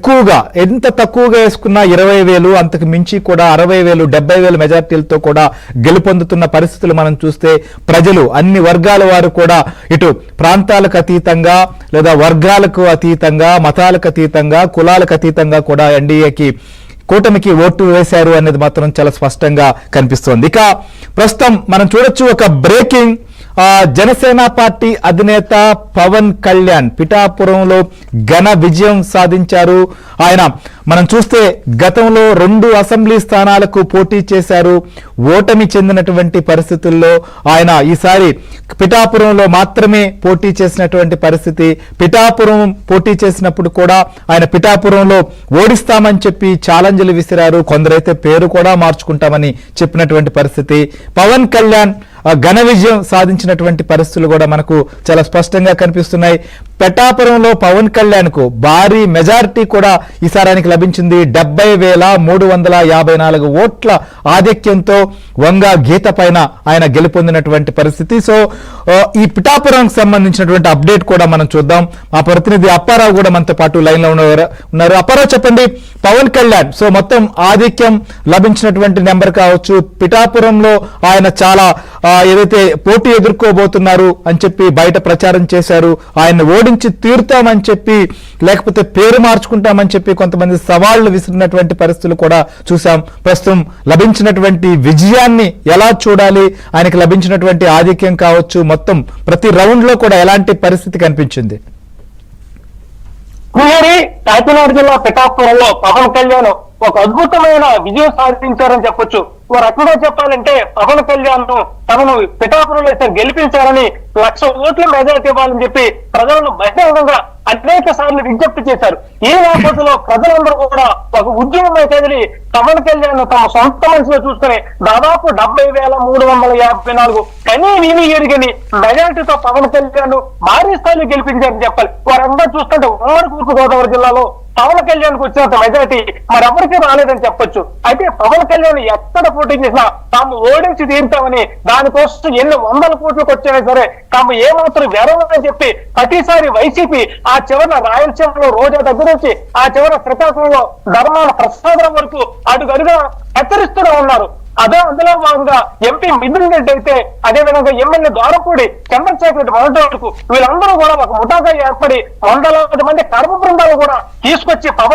ఎక్కువగా ఎంత తక్కువగా వేసుకున్నా 20,000 అంతకు మించి కూడా 60,000 70,000 మెజార్టీలతో కూడా గెలుపొందుతున్న పరిస్థితులు మనం చూస్తే ప్రజలు అన్ని వర్గాల వారు కూడా ఇటు ప్రాంతాలకు అతీతంగా లేదా వర్గాలకు అతీతంగా మతాలకు అతీతంగా కులాలకు అతీతంగా కూడా ఎన్డీఏకి కూటమికి ఓటు వేశారు అనేది మాత్రం చాలా స్పష్టంగా కనిపిస్తోంది. ఇక ప్రస్తుతం మనం చూడొచ్చు ఒక బ్రేకింగ్ జనసేన పార్టీ అధినేత పవన్ కళ్యాణ్ పిఠాపురంలో ఘన విజయం సాధించారు. ఆయన మనం చూస్తే గతంలో 2 అసెంబ్లీ స్థానాలకు పోటీ చేశారు. ఓటమి చెందినటువంటి పరిస్థితుల్లో ఆయన ఈసారి పిఠాపురంలో మాత్రమే పోటీ చేసినటువంటి పరిస్థితి. పిఠాపురం పోటీ చేసినప్పుడు కూడా ఆయన పిఠాపురంలో ఓడిస్తామని చెప్పి ఛాలెంజ్లు విసిరారు. కొందరైతే పేరు కూడా మార్చుకుంటామని చెప్పినటువంటి పరిస్థితి. పవన్ కళ్యాణ్ ఘన విజయం సాధించినటువంటి పరిస్థితులు కూడా మనకు చాలా స్పష్టంగా కనిపిస్తున్నాయి. పిఠాపురంలో పవన్ కళ్యాణ్ కు భారీ మెజారిటీ కూడా ఈసారి ఆయనకి లభించింది. 70,354 ఓట్ల ఆధిక్యంతో వంగ గీత పైన ఆయన గెలుపొందినటువంటి పరిస్థితి. సో ఈ పిఠాపురానికి సంబంధించినటువంటి అప్డేట్ కూడా మనం చూద్దాం. మా ప్రతినిధి అప్పారావు కూడా మనతో పాటు లైన్ లో ఉన్నారు. అప్పారావు, చెప్పండి, పవన్ కళ్యాణ్ సో మొత్తం ఆధిక్యం లభించినటువంటి నెంబర్ కావచ్చు, పిఠాపురంలో ఆయన చాలా ఏదైతే పోటీ ఎదుర్కోబోతున్నారు అని చెప్పి బయట ప్రచారం చేశారు, ఆయన ఓడించి తీరుతామని చెప్పి లేకపోతే పేరు మార్చుకుంటామని చెప్పి కొంతమంది సవాళ్లు విసిరినటువంటి పరిస్థితులు కూడా చూసాం. ప్రస్తుతం లభించినటువంటి విజయాన్ని ఎలా చూడాలి, ఆయనకి లభించినటువంటి ఆధిక్యం కావచ్చు, మొత్తం ప్రతి రౌండ్ లో కూడా ఎలాంటి పరిస్థితి కనిపించింది? కాకినాడ జిల్లా పిఠాపురంలో పవన్ కళ్యాణ్ ఒక అద్భుతమైన విజయం సాధించారని చెప్పొచ్చు. ఓ రకంగా చెప్పాలంటే పవన్ కళ్యాణ్ తనను పిఠాపురంలో గెలిపించారని 1,00,000 ఓట్ల మెజారిటీ ఇవ్వాలని చెప్పి ప్రజలను బహిరంగంగా అనేక సార్లు విజ్ఞప్తి చేశారు. ఈ నేపథ్యంలో ప్రజలందరూ కూడా ఒక ఉద్యమం అయితే పవన్ కళ్యాణ్ తమ సొంత మనసులో చూసుకుని దాదాపు 70,354 కనీ వీని ఎరిగని మెజారిటీతో పవన్ కళ్యాణ్ భారీ స్థాయిలో గెలిపించారని చెప్పాలి. వారందరూ చూస్తుంటే ఉమ్మడి తూర్పుగోదావరి జిల్లాలో పవన్ కళ్యాణ్ కు వచ్చినంత మెజారిటీ మరెవరికి రాలేదని చెప్పొచ్చు. అయితే పవన్ కళ్యాణ్ ఎక్కడ పోటీ చేసినా తాము ఓడించి తీరుతామని, దానికోసం ఎన్ని 100 కోట్లకు వచ్చినా సరే తాము ఏమాత్రం వెరవని చెప్పి ప్రతిసారి వైసీపీ ఆ చివర రాయలసీమలో రోజా దగ్గర నుంచి ఆ చివర శ్రీకాకుళంలో ధర్మాన ప్రసాదం వరకు అడుగడుగా హెచ్చరిస్తూనే ఉన్నారు. అందులో భాగంగా ఎంపీ మిథున్ రెడ్డి అయితే, అదే విధంగా ఎమ్మెల్యే ద్వారపూడి చంద్రశేఖర్ రెడ్డి మొదటి వరకు వీళ్ళందరూ కూడా ఒక ముఠాగా ఏర్పడి 100,000 మంది కర్మ బృందాలు కూడా తీసుకొచ్చి పవన్